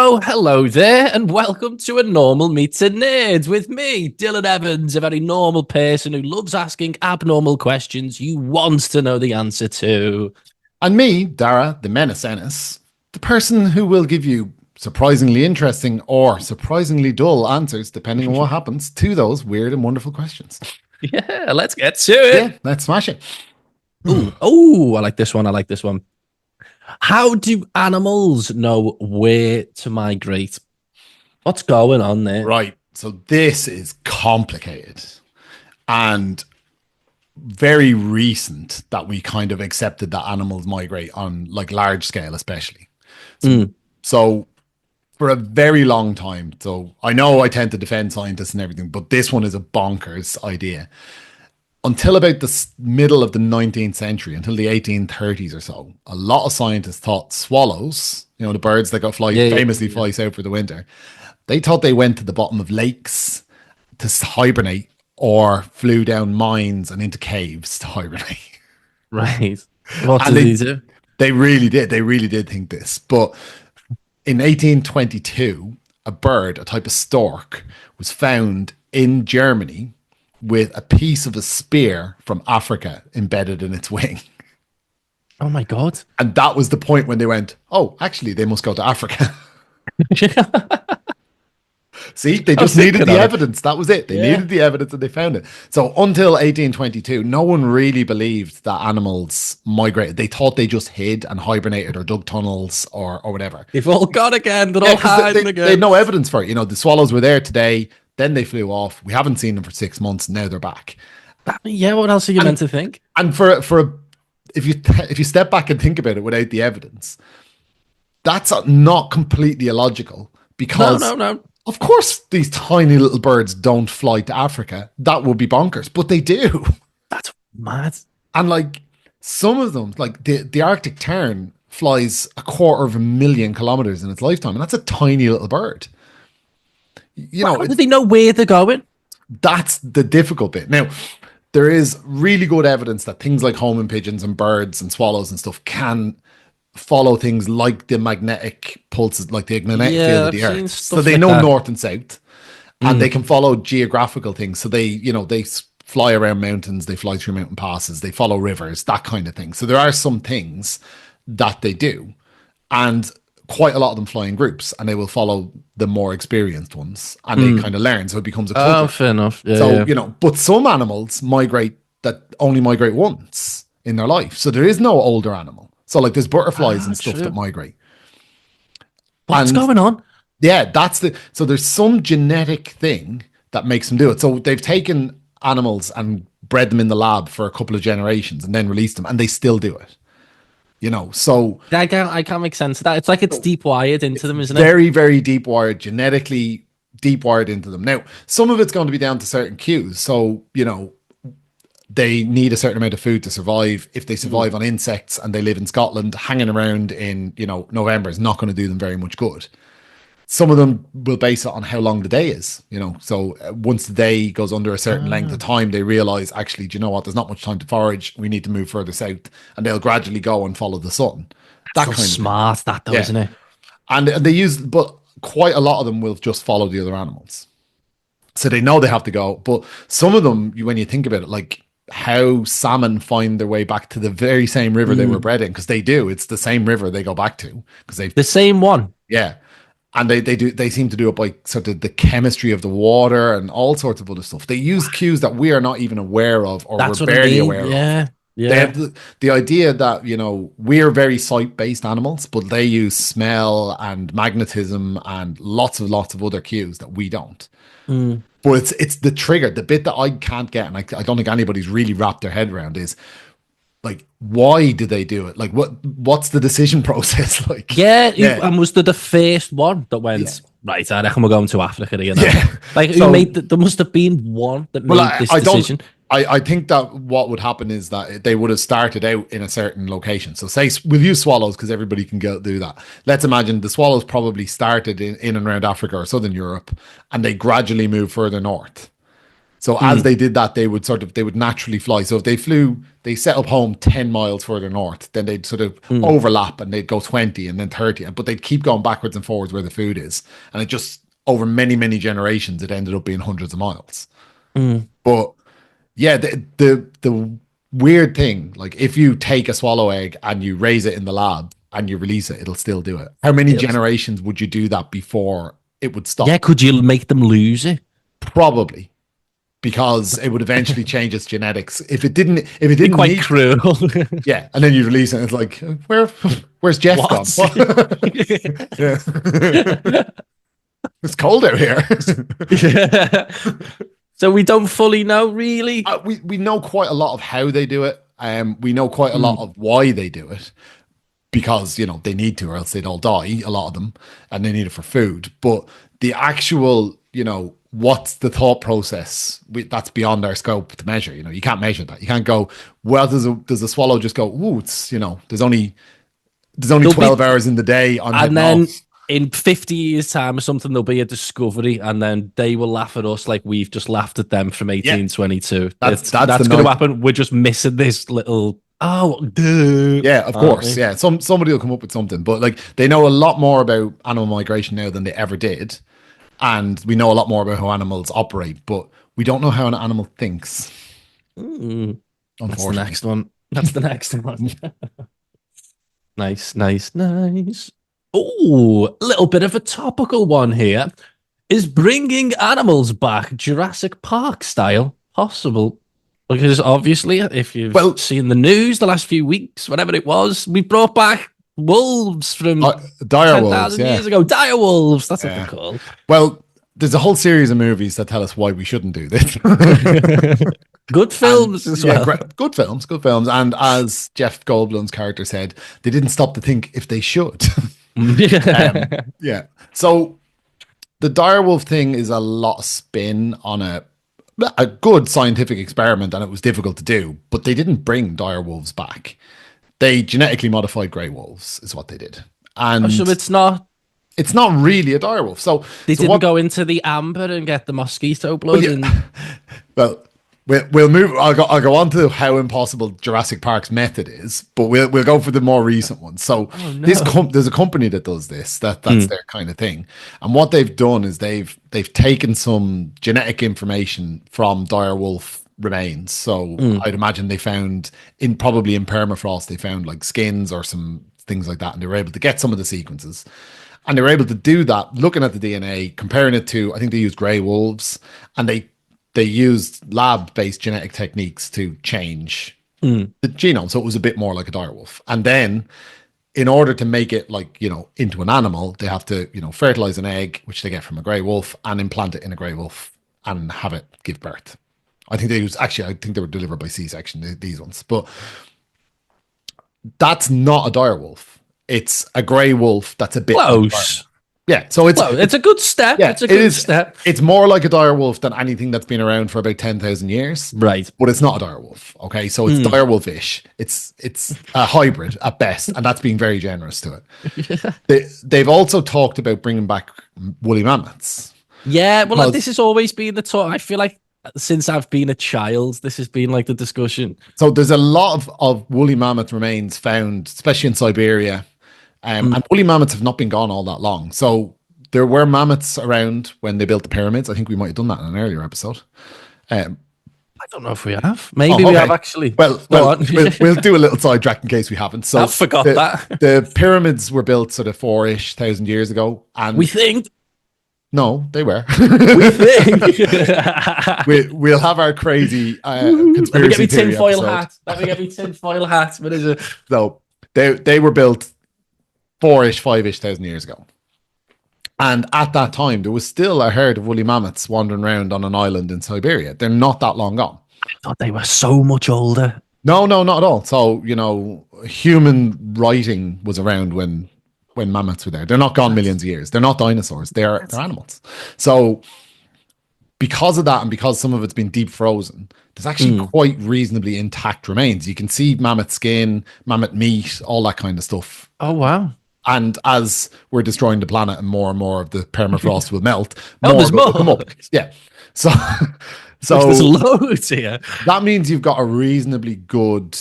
Oh, hello there, and welcome to A Normal Meets a Nerd with me, Dylan Evans, a very normal person who loves asking abnormal questions you want to know the answer to. And me, Darragh, the Menace Ennis, the person who will give you surprisingly interesting or surprisingly dull answers, depending on what happens, to those weird and wonderful questions. Yeah, let's get to it. Yeah, let's smash it. Oh, I like this one. I like this one. How do animals know where to migrate? What's going on there? Right. So this is complicated and very recent that we kind of accepted that animals migrate on like large scale, especially. So for a very long time. So I know I tend to defend scientists and everything, but this one is a bonkers idea. Until about the middle of the 19th century, until the 1830s or so, a lot of scientists thought swallows, the birds that famously fly south for the winter, they thought they went to the bottom of lakes to hibernate or flew down mines and into caves to hibernate. Right. What did they do? They really did. They really did think this. But in 1822, a bird, a type of stork, was found in Germany with a piece of a spear from Africa embedded in its wing. Oh my God. And that was the point when they went, oh, actually, they must go to Africa. See, they just needed the evidence. That was it. They needed the evidence and they found it. So until 1822, no one really believed that animals migrated. They thought they just hid and hibernated or dug tunnels or whatever. They've all gone again. They're all hiding again. They had no evidence for it. The swallows were there today. Then they flew off. We haven't seen them for 6 months. Now they're back. Yeah, what else are you meant to think? And if you step back and think about it without the evidence, that's not completely illogical because no. Of course these tiny little birds don't fly to Africa. That would be bonkers, but they do. That's mad. And like some of them, like the Arctic tern flies 250,000 kilometers in its lifetime, and that's a tiny little bird. How do they know where they're going? That's the difficult bit. Now, there is really good evidence that things like homing pigeons and birds and swallows and stuff can follow things like the magnetic pulses, like the magnetic field of the Earth. So they know north and south, and they can follow geographical things. So they fly around mountains, they fly through mountain passes, they follow rivers, that kind of thing. So there are some things that they do, and quite a lot of them fly in groups, and they will follow the more experienced ones, and they kind of learn. So it becomes a cluster. Oh, fair enough. But some animals only migrate once in their life. So there is no older animal. So like there's butterflies and stuff that migrate. What's going on? Yeah, so there's some genetic thing that makes them do it. So they've taken animals and bred them in the lab for a couple of generations and then released them, and they still do it. So I can't make sense of that. It's like it's deep wired into them, isn't it? Very, very deep wired, genetically deep wired into them. Now, some of it's going to be down to certain cues. So, they need a certain amount of food to survive. If they survive on insects and they live in Scotland, hanging around in, November is not going to do them very much good. Some of them will base it on how long the day is, So once the day goes under a certain length of time, they realize, actually, do you know what? There's not much time to forage. We need to move further south, and they'll gradually go and follow the sun. That kind of smart, that though, isn't it? And but quite a lot of them will just follow the other animals. So they know they have to go. But some of them, when you think about it, like how salmon find their way back to the very same river they were bred in, because they do. It's the same river they go back to because the same one. Yeah. And they seem to do it by sort of the chemistry of the water and all sorts of other stuff. They use cues that we are not even aware of, or we're barely aware of. Yeah. They have the idea that, we're very sight-based animals, but they use smell and magnetism and lots of other cues that we don't. But it's the trigger, the bit that I can't get, and I don't think anybody's really wrapped their head around is, like, why did they do it? Like, what's the decision process like? And was the first one that went, right, I reckon we're going to Africa again. Yeah. Like, there must have been one that made this decision. I think that what would happen is that they would have started out in a certain location. So say we'll use swallows because everybody can go do that. Let's imagine the swallows probably started in and around Africa or Southern Europe, and they gradually move further north. So as they did that, they would naturally fly. So if they set up home 10 miles further north, then they'd sort of overlap and they'd go 20 and then 30, but they'd keep going backwards and forwards where the food is. And it just, over many, many generations, it ended up being hundreds of miles. But yeah, the weird thing, like if you take a swallow egg and you raise it in the lab and you release it, it'll still do it. How many generations would you do that before it would stop? Yeah, could you make them lose it? Probably. Because it would eventually change its genetics. If it didn't Quite cruel. Yeah, and then you release it, and it's like, where's Jeff gone? Yeah. It's cold out here. So we don't fully know, really. We know quite a lot of how they do it. We know quite a lot of why they do it, because they need to, or else they'd all die. A lot of them, and they need it for food. But the actual, what's the thought process? That's beyond our scope to measure. You can't measure that. You can't go, well, does a swallow just go, ooh, it's, there's only 12 hours in the day on, and then in 50 years time or something, there'll be a discovery, and then they will laugh at us like we've just laughed at them from 1822. That's going to happen. We're just missing this little, duh. Yeah, of course. Yeah. Somebody will come up with something, but like they know a lot more about animal migration now than they ever did. And we know a lot more about how animals operate, but we don't know how an animal thinks. That's the next one. Nice. Oh, a little bit of a topical one here. Is bringing animals back Jurassic Park style possible? Because obviously, if you've seen the news the last few weeks, whatever it was, we brought back wolves from dire wolves, years ago. Dire wolves, that's what they're called. Well, there's a whole series of movies that tell us why we shouldn't do this. Good films as well. Good films. And as Jeff Goldblum's character said, they didn't stop to think if they should. Yeah. So the direwolf thing is a lot of spin on a good scientific experiment, and it was difficult to do, but they didn't bring direwolves back. They genetically modified grey wolves is what they did. And so it's not really a direwolf. So they didn't go into the amber and get the mosquito blood. We'll move. I'll go on to how impossible Jurassic Park's method is, but we'll go for the more recent one. So there's a company that does this. That's their kind of thing. And what they've done is they've taken some genetic information from direwolf remains. So I'd imagine they found probably in permafrost, they found like skins or some things like that, and they were able to get some of the sequences. And they were able to do that, looking at the DNA, comparing it to, I think they used grey wolves, and they used lab-based genetic techniques to change the genome, so it was a bit more like a direwolf. And then, in order to make it into an animal, they have to fertilize an egg, which they get from a grey wolf, and implant it in a grey wolf and have it give birth. I think they were delivered by C-section, these ones, but that's not a direwolf. It's a grey wolf that's a bit close. Yeah, so it's a good step. Yeah, it's a good step. It's more like a dire wolf than anything that's been around for about 10,000 years. Right. But it's not a dire wolf. Okay, so it's dire wolfish. It's a hybrid at best, and that's being very generous to it. They've also talked about bringing back woolly mammoths. Yeah, well, this has always been the talk. I feel like since I've been a child, this has been like the discussion. So there's a lot of woolly mammoth remains found, especially in Siberia. And woolly mammoths have not been gone all that long. So there were mammoths around when they built the pyramids. I think we might have done that in an earlier episode. I don't know if we have. Maybe we have actually. Well, we'll do a little sidetrack in case we haven't. So I forgot that. The pyramids were built sort of 4,000 years ago. And we think. No, they were. We think. We'll have our crazy conspiracy Let me get me theory tinfoil episode. hat. Let me get me tinfoil hat. What is it? No, they were built 5,000 years ago. And at that time, there was still a herd of woolly mammoths wandering around on an island in Siberia. They're not that long gone. I thought they were so much older. No, not at all. So, human writing was around when mammoths were there. They're not gone millions of years. They're not dinosaurs. They're animals. So because of that, and because some of it's been deep frozen, there's actually quite reasonably intact remains. You can see mammoth skin, mammoth meat, all that kind of stuff. Oh, wow. And as we're destroying the planet and more of the permafrost will melt, there's more will come up. Yeah. So There's So loads here. that means you've got a reasonably good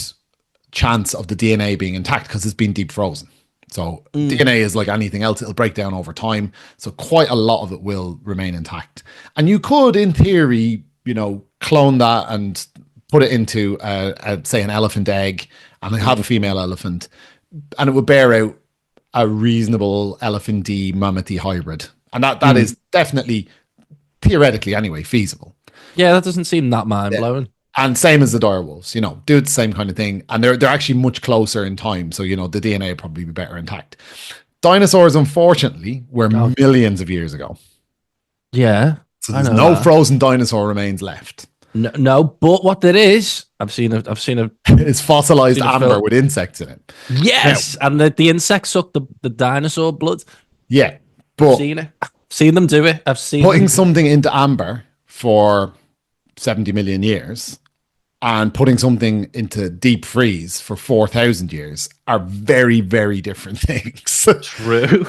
chance of the DNA being intact because it's been deep frozen. So DNA is like anything else, it'll break down over time. So quite a lot of it will remain intact. And you could, in theory, clone that and put it into, say, an elephant egg and have a female elephant, and it would bear out a reasonable elephant-y, mammoth-y hybrid. And that is definitely, theoretically anyway, feasible. Yeah, that doesn't seem that mind-blowing. And same as the dire wolves, do the same kind of thing. And they're actually much closer in time. So, the DNA would probably be better intact. Dinosaurs, unfortunately, were millions of years ago. Yeah. So there's no frozen dinosaur remains left. No, but what there is, I've seen a it's fossilized amber with insects in it. Yes, now, and the insects suck the dinosaur blood. Yeah, but I've seen it. I've seen them do it. I've seen putting something into amber for 70 million years and putting something into deep freeze for 4,000 years are very, very different things. True.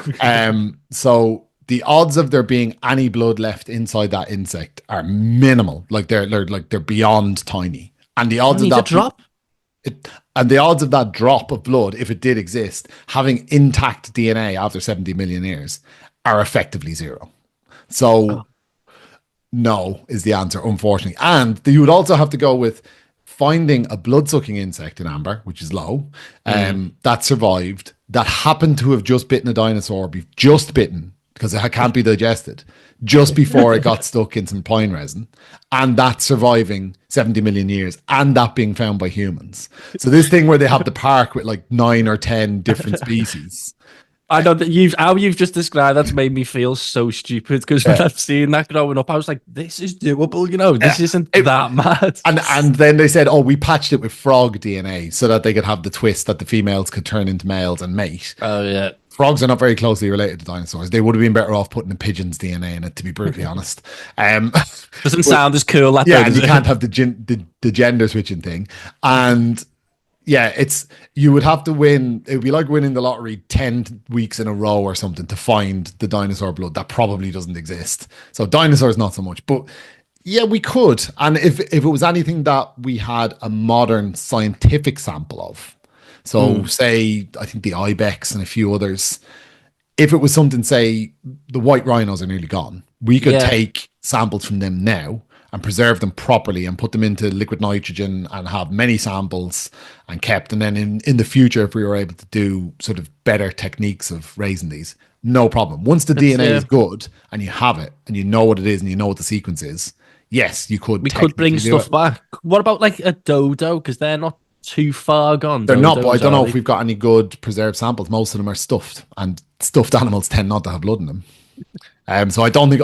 So the odds of there being any blood left inside that insect are minimal. Like they're beyond tiny. And the odds of that drop. And the odds of that drop of blood, if it did exist, having intact DNA after 70 million years are effectively zero. So no is the answer, unfortunately. And you would also have to go with finding a blood-sucking insect in amber, which is low, that survived, that happened to have just bitten a dinosaur, just bitten, because it can't be digested, just before it got stuck in some pine resin, and that surviving 70 million years, and that being found by humans. So this thing where they have the park with like 9 or 10 different species. I know that how you've just described that's made me feel so stupid, because when I've seen that growing up, I was like, this is doable, this isn't that mad. And then they said, we patched it with frog DNA so that they could have the twist that the females could turn into males and mate. Oh, yeah. Frogs are not very closely related to dinosaurs. They would have been better off putting a pigeon's DNA in it, to be brutally honest. Doesn't sound as cool. That and you can't have the gender switching thing. And yeah, you would have to win. It would be like winning the lottery 10 weeks in a row or something to find the dinosaur blood. That probably doesn't exist. So dinosaurs, not so much. But yeah, we could. And if it was anything that we had a modern scientific sample of, so say, I think the ibex and a few others, if it was something, say, the white rhinos are nearly gone, we could take samples from them now and preserve them properly and put them into liquid nitrogen and have many samples and kept. And then in the future, if we were able to do sort of better techniques of raising these, no problem. Once the DNA is good and you have it and you know what it is and you know what the sequence is, yes, you could. We could bring stuff back. What about like a dodo? Because they're not too far gone. They're not, but I don't know if we've got any good preserved samples. Most of them are stuffed, and stuffed animals tend not to have blood in them. So I don't think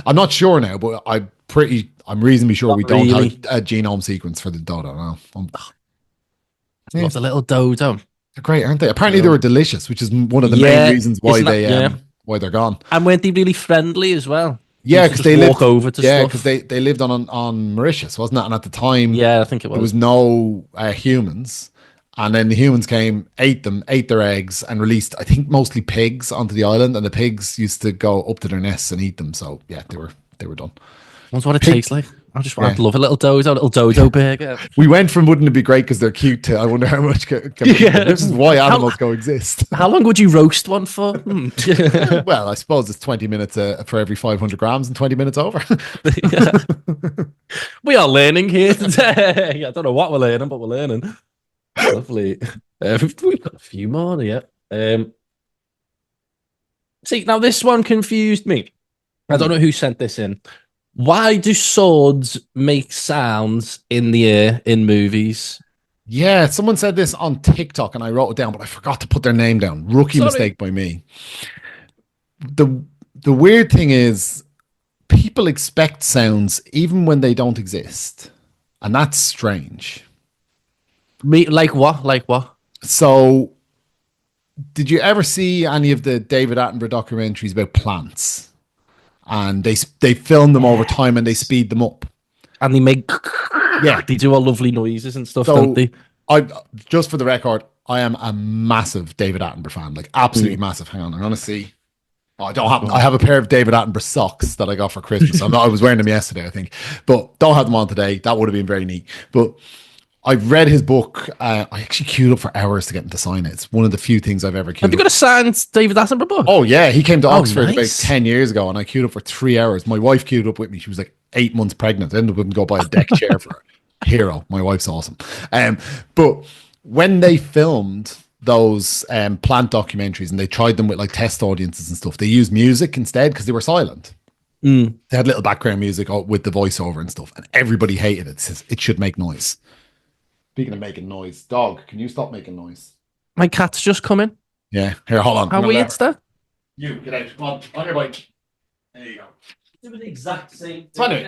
I'm not sure now, but I'm reasonably sure we don't have a genome sequence for the dodo now. I love the little dodo. They're great, aren't they? Apparently they were delicious, which is one of the main reasons why why they're gone. And weren't they really friendly as well? Yeah, because they walk over to stuff. because they lived on Mauritius, wasn't it? And at the time, I think it was. There was no humans, and then the humans came, ate them, ate their eggs, and released, I think, mostly pigs onto the island. And the pigs used to go up to their nests and eat them. So yeah, they were done. What's what it tastes like? I'd love a little dodo burger. We went from wouldn't it be great because they're cute to I wonder how much this is why animals coexist. How long would you roast one for? Well, I suppose it's 20 minutes for every 500 grams and 20 minutes over. We are learning here today. I don't know what we're learning, but we're learning. Lovely. We've got a few more here. See, now this one confused me. I don't know who sent this in. Why do swords make sounds in the air in movies? Yeah, someone said this on TikTok and I wrote it down, but I forgot to put their name down. Rookie mistake by me. The weird thing is people expect sounds even when they don't exist. And that's strange. Like what? So did you ever see any of the David Attenborough documentaries about plants? And they film them over time and they speed them up. And they make they do all lovely noises and stuff, don't they? Just for the record, I am a massive David Attenborough fan, like absolutely massive. Hang on, I'm gonna see. Oh, I don't have. I have a pair of David Attenborough socks that I got for Christmas. I was wearing them yesterday, I think, but don't have them on today. That would have been very neat. But I've read his book. I actually queued up for hours to get him to sign it. It's one of the few things I've ever queued. Have you got a signed David Attenborough book? Oh yeah, he came to Oxford about nice. 10 years ago, and I queued up for 3 hours. My wife queued up with me. She was like 8 months pregnant. I ended up having to go buy a deck chair for her. Hero. My wife's awesome. But when they filmed those plant documentaries and they tried them with like test audiences and stuff, they used music instead because they were silent. They had little background music with the voiceover and stuff, and everybody hated it. It says it should make noise. Speaking of making noise, dog, can you stop making noise? My cat's just come in. Yeah, here, hold on. How weird's that? You get out. Come on your bike. There you go. Do the exact same thing.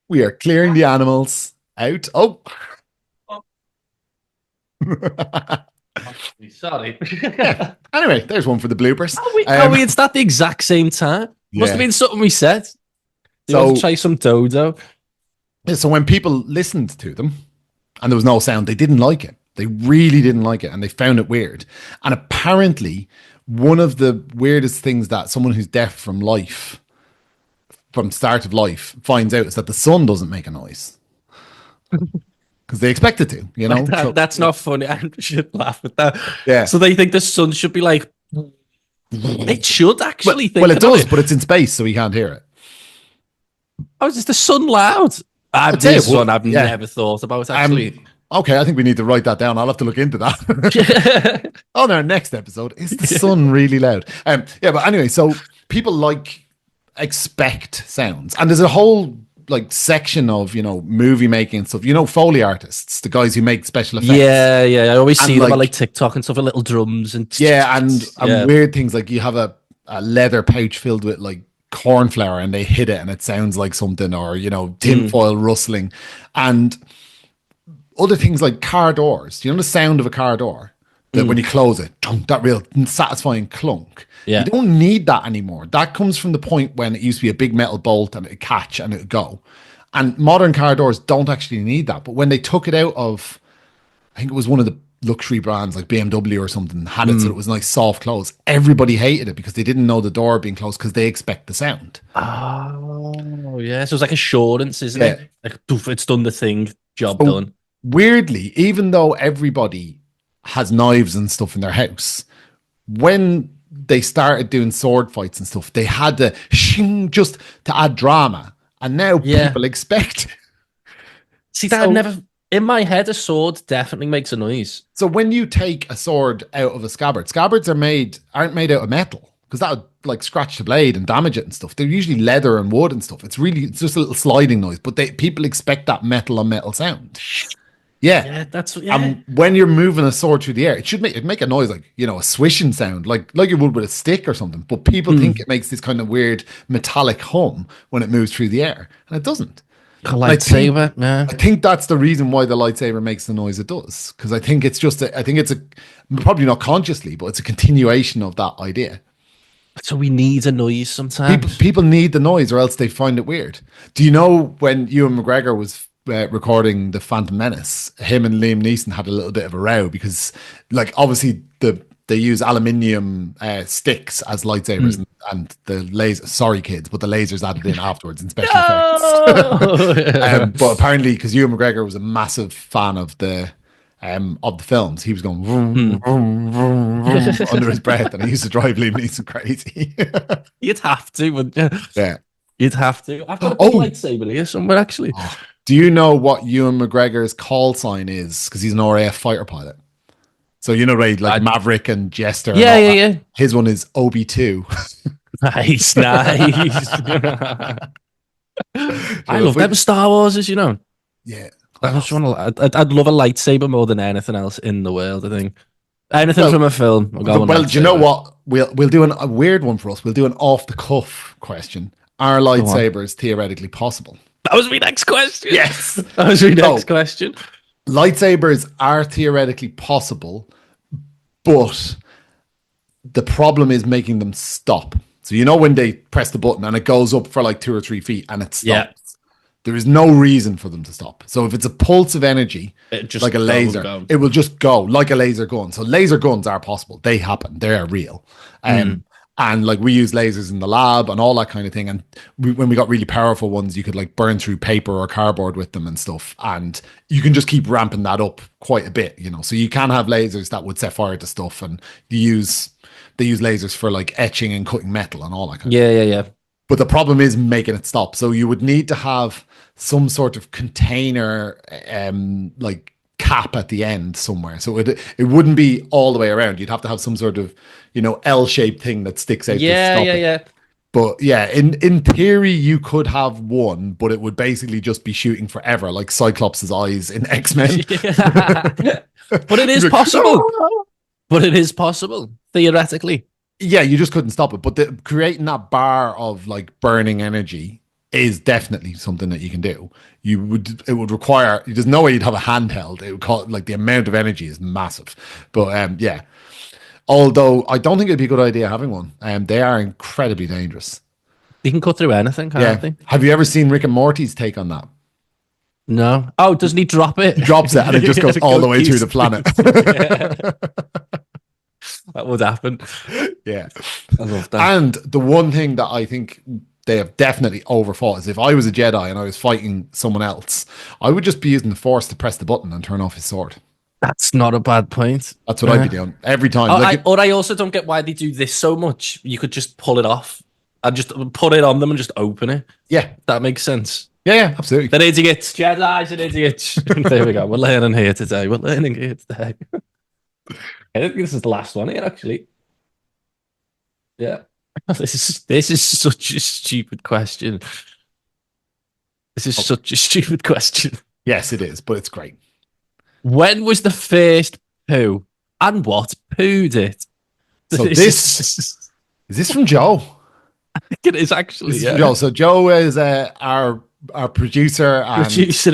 We are clearing the animals out. Oh. Sorry. Anyway, there's one for the bloopers. How weird's that the exact same time? Must have been something we said. So try some dodo. So when people listened to them and there was no sound, they didn't like it. They really didn't like it, and they found it weird. And apparently, one of the weirdest things that someone who's deaf from start of life, finds out is that the sun doesn't make a noise. Because they expect it to, you know? That's not funny. I should laugh at that. Yeah. So they think the sun should be like... It should actually think... Well, it does, but it's in space, so we can't hear it. Oh, is the sun loud? This one I've never thought about, actually. Okay, I think we need to write that down. I'll have to look into that. On our next episode, is the sun really loud? But anyway, so people expect sounds. And there's a whole section of, movie making and stuff. Foley artists, the guys who make special effects. Yeah. I always see them on TikTok and stuff with little drums and weird things. Like you have a leather pouch filled with corn flour and they hit it and it sounds like something, or tinfoil rustling, and other things like car doors. Do you know the sound of a car door? That when you close it, that real satisfying clunk. Yeah. You don't need that anymore. That comes from the point when it used to be a big metal bolt and it'd catch and it'd go. And modern car doors don't actually need that. But when they took it out of, I think it was one of the luxury brands like BMW or something, had it so it was nice soft close, everybody hated it because they didn't know the door being closed because they expect the sound. Oh, yeah. So it's like assurance, isn't it? Like, poof, it's done the thing, job done. Weirdly, even though everybody has knives and stuff in their house, when they started doing sword fights and stuff, they had the shing just to add drama, and now people expect. See, that I've never in my head. A sword definitely makes a noise. So when you take a sword out of a scabbard, scabbards aren't made out of metal, because that would scratch the blade and damage it and stuff. They're usually leather and wood and stuff. It's just a little sliding noise, but people expect that metal on metal sound. Yeah, And when you're moving a sword through the air, it'd make a noise a swishing sound, like you would with a stick or something. But people think it makes this kind of weird metallic hum when it moves through the air, and it doesn't. A lightsaber, I think that's the reason why the lightsaber makes the noise it does, because I think it's probably not consciously, but it's a continuation of that idea. So we need a noise sometimes. People need the noise, or else they find it weird. Do you know when Ewan McGregor was recording The Phantom Menace, him and Liam Neeson had a little bit of a row because obviously they use aluminium sticks as lightsabers and the laser, sorry kids, but the lasers added in afterwards in special effects. But apparently, because Ewan McGregor was a massive fan of the films, he was going vroom, vroom, vroom, vroom, under his breath, and he used to drive Liam Neeson crazy. You'd have to, wouldn't you? Yeah. You'd have to. I've got a lightsaber here somewhere, actually. Do you know what Ewan McGregor's call sign is? Because he's an RAF fighter pilot. So right, Maverick and Jester. Yeah. His one is OB2. Nice. I love them Star Wars, as you know. Yeah. I'd love a lightsaber more than anything else in the world, I think. Anything from a film. Well, do you know what? We'll do a weird one for us. We'll do an off-the-cuff question. Are lightsabers theoretically possible? That was my next question. Yes. That was my next question. Lightsabers are theoretically possible, but the problem is making them stop. So when they press the button and it goes up for 2 or 3 feet and it stops. There is no reason for them to stop. So if it's a pulse of energy, like a laser, it will just go like a laser gun. So laser guns are possible. They happen. They are real. And like we use lasers in the lab and all that kind of thing. And when we got really powerful ones, you could like burn through paper or cardboard with them and stuff. And you can just keep ramping that up quite a bit, you know. So you can have lasers that would set fire to stuff, and they use lasers for like etching and cutting metal and all that kind of thing. Yeah. But the problem is making it stop. So you would need to have some sort of container, like cap at the end somewhere. So it wouldn't be all the way around. You'd have to have some sort of, you know, L-shaped thing that sticks out. Yeah. But yeah, in theory, you could have one, but it would basically just be shooting forever, like Cyclops' eyes in X-Men. But it is possible. But it is possible, theoretically. Yeah, you just couldn't stop it. But creating that bar of like burning energy is definitely something that you can do. It would require, there's no way you'd have a handheld. It would call, like, the amount of energy is massive. But yeah, although I don't think it'd be a good idea having one. They are incredibly dangerous. You can cut through anything, can't they? Have you ever seen Rick and Morty's take on that? No. Oh, doesn't he drop it? He drops it and it just goes all the way through the planet. That would happen. Yeah. I love that. And the one thing that I think they have definitely overfought is if I was a Jedi and I was fighting someone else, I would just be using the Force to press the button and turn off his sword. That's not a bad point. That's what I'd be doing every time. I also don't get why they do this so much. You could just pull it off and just put it on them and just open it. Yeah. That makes sense. Yeah, absolutely. They're idiots. Jedi's an idiot. There we go. We're learning here today. I think this is the last one here, actually. Yeah. This is such a stupid question. Yes, it is, but it's great. When was the first poo, and what poo'd it? So is this from Joe? I think it is, actually. Yeah. Joe. So Joe is our producer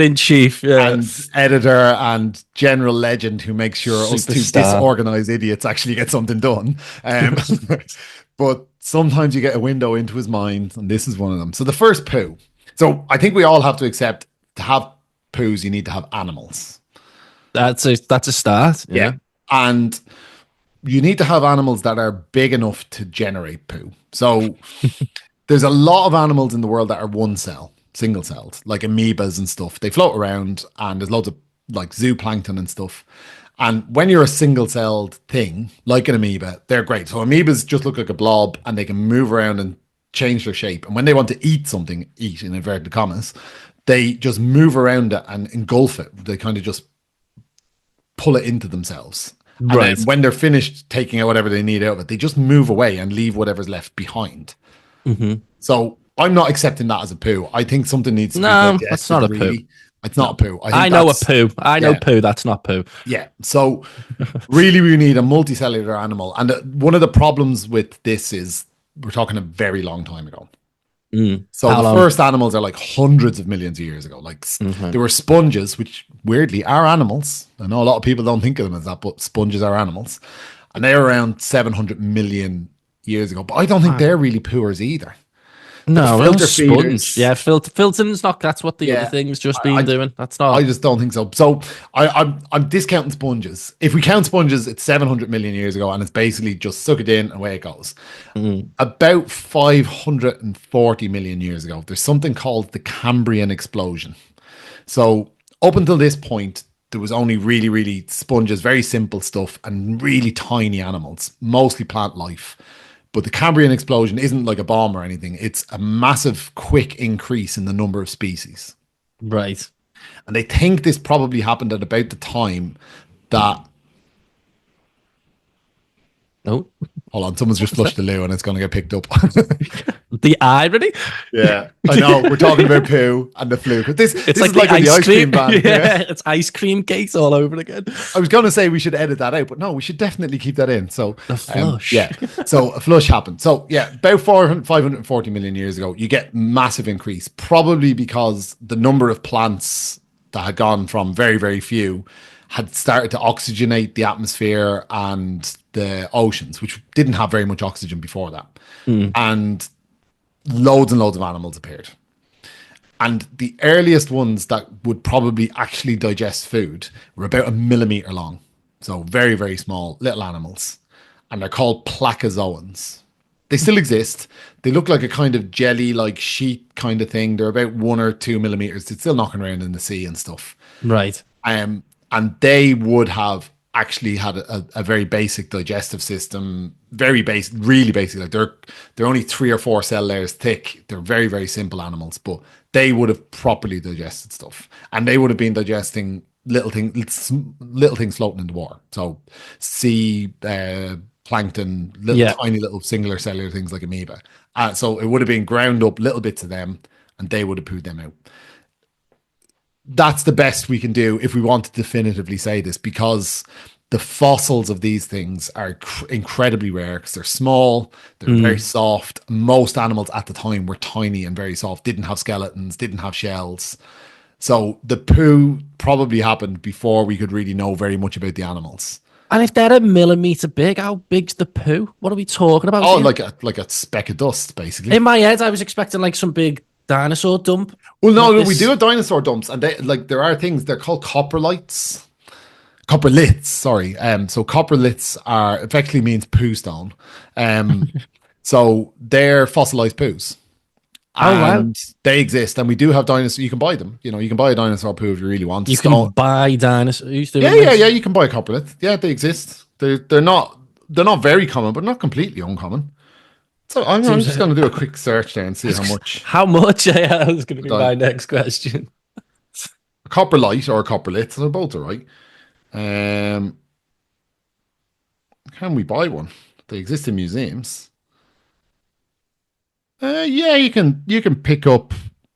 in chief, and editor and general legend who makes sure us two disorganized idiots actually get something done. But sometimes you get a window into his mind, and this is one of them. So the first poo. So I think we all have to accept, to have poos, you need to have animals. That's a start. Yeah. And you need to have animals that are big enough to generate poo. So there's a lot of animals in the world that are one cell, single celled, like amoebas and stuff. They float around, and there's loads of like zooplankton and stuff. And when you're a single celled thing, like an amoeba, they're great. So amoebas just look like a blob, and they can move around and change their shape. And when they want to eat something, eat in inverted commas, they just move around it and engulf it. They kind of just pull it into themselves. Right. And then when they're finished taking out whatever they need out of it, they just move away and leave whatever's left behind. Mm-hmm. So I'm not accepting that as a poo. I think something needs to be digested. That's not a poo. It's not a poo. I know a poo. I know poo. That's not poo. Yeah. So really, we need a multicellular animal. And one of the problems with this is we're talking a very long time ago. So the first animals are like hundreds of millions of years ago. Like there were sponges, which weirdly are animals. I know a lot of people don't think of them as that, but sponges are animals. And they're around 700 million years ago. But I don't think they're really pooers either. No, filter feeders. Yeah, filtering's not. That's what the other thing's just been doing. That's not. I just don't think so. So I'm discounting sponges. If we count sponges, it's 700 million years ago, and it's basically just suck it in and away it goes. About 540 million years ago, there's something called the Cambrian explosion. So up until this point, there was only really, really sponges, very simple stuff, and really tiny animals, mostly plant life. But the Cambrian explosion isn't like a bomb or anything. It's a massive, quick increase in the number of species. Right. And they think this probably happened at about the time that... Oh. Hold on, someone's just flushed the loo and it's going to get picked up. The irony? Yeah, I know. We're talking about poo and the flu. But this is like the ice cream ban. Yeah, it's ice cream cakes all over again. I was going to say we should edit that out, but no, we should definitely keep that in. So a flush. So a flush happened. So yeah, about 540 million years ago, you get massive increase, probably because the number of plants that had gone from very, very few had started to oxygenate the atmosphere and the oceans, which didn't have very much oxygen before that. And loads of animals appeared. And the earliest ones that would probably actually digest food were about a millimeter long. So very, very small little animals. And they're called placozoans. They still exist. They look like a kind of jelly like sheet kind of thing. They're about 1 or 2 millimeters. It's still knocking around in the sea and stuff. Right. And they would have actually had a very basic digestive system, very basic, really basic. Like they're only 3 or 4 cell layers thick. They're very, very simple animals, but they would have properly digested stuff, and they would have been digesting little things floating in the water. So sea plankton, tiny little singular cellular things like amoeba. So it would have been ground up little bits of them, and they would have pooed them out. That's the best we can do if we want to definitively say this, because the fossils of these things are incredibly rare because they're small, they're very soft. Most animals at the time were tiny and very soft, didn't have skeletons, didn't have shells. So the poo probably happened before we could really know very much about the animals. And if they're a millimeter big, how big's the poo? What are we talking about? Oh, here? like a speck of dust, basically. In my head, I was expecting like some big dinosaur dump. Well, no, we do have dinosaur dumps, and they like there are things they're called coprolites. Coproliths, sorry. So coproliths are effectively means poo stone. So they're fossilized poos. And they exist, and we do have dinosaurs. You can buy them. You know, you can buy a dinosaur poo if you really want. You can buy dinosaurs. Yeah. You can buy a coprolith. Yeah, they exist. They're not very common, but not completely uncommon. So I'm just going to do a quick search there and see how much. How much? Yeah, that was going to be my next question. A coprolite or a coprolith, so both are right. Can we buy one? They exist in museums. Yeah, you can pick up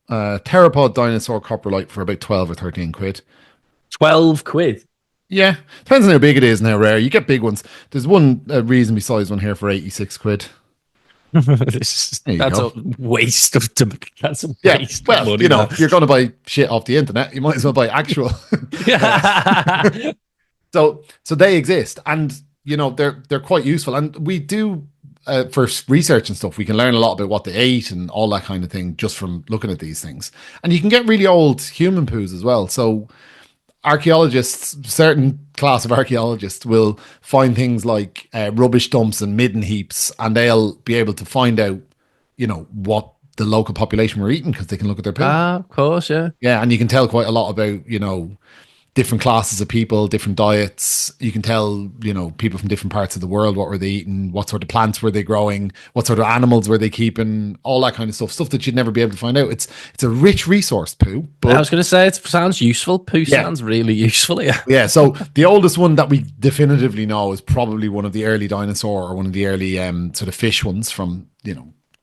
theropod dinosaur coprolite for about 12 or 13 quid. 12 quid? Yeah, depends on how big it is and how rare. You get big ones. There's one reasonably sized one here for 86 quid. That's a waste of that's a waste well, of money, if you're going to buy shit off the internet, you might as well buy actual. So they exist, and they're quite useful, and we do for research and stuff. We can learn a lot about what they ate and all that kind of thing just from looking at these things. And you can get really old human poos as well. So archaeologists, certain class of archaeologists, will find things like rubbish dumps and midden heaps, and they'll be able to find out, what the local population were eating because they can look at their poo. Of course, yeah. Yeah, and you can tell quite a lot about, different classes of people, different diets. You can tell, people from different parts of the world, what were they eating, what sort of plants were they growing, what sort of animals were they keeping, all that kind of stuff that you'd never be able to find out. It's a rich resource, poo. But I was going to say, it sounds useful. Poo sounds really useful, yeah. Yeah, so the oldest one that we definitively know is probably one of the early dinosaur or one of the early sort of fish ones from,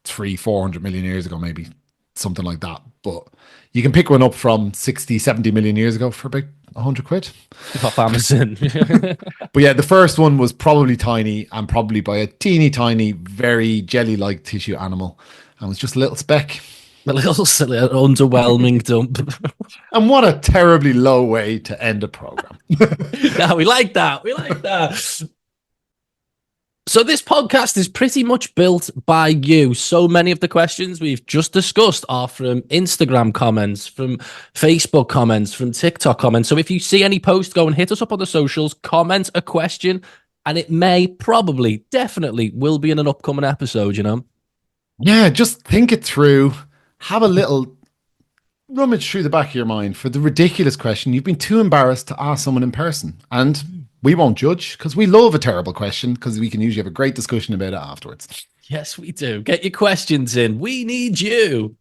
300-400 million years ago, maybe something like that. But you can pick one up from 60-70 million years ago for about 100 quid off Amazon. But yeah, the first one was probably tiny and probably by a teeny tiny, very jelly-like tissue animal, and was just a little speck. A little silly, underwhelming dump. And what a terribly low way to end a program. No, we like that. We like that. So this podcast is pretty much built by you. So many of the questions we've just discussed are from Instagram comments, from Facebook comments, from TikTok comments. So if you see any post, go and hit us up on the socials, comment a question, and it may, probably, definitely will be in an upcoming episode, Yeah, just think it through. Have a little rummage through the back of your mind for the ridiculous question you've been too embarrassed to ask someone in person. And we won't judge because we love a terrible question because we can usually have a great discussion about it afterwards. Yes, we do. Get your questions in. We need you.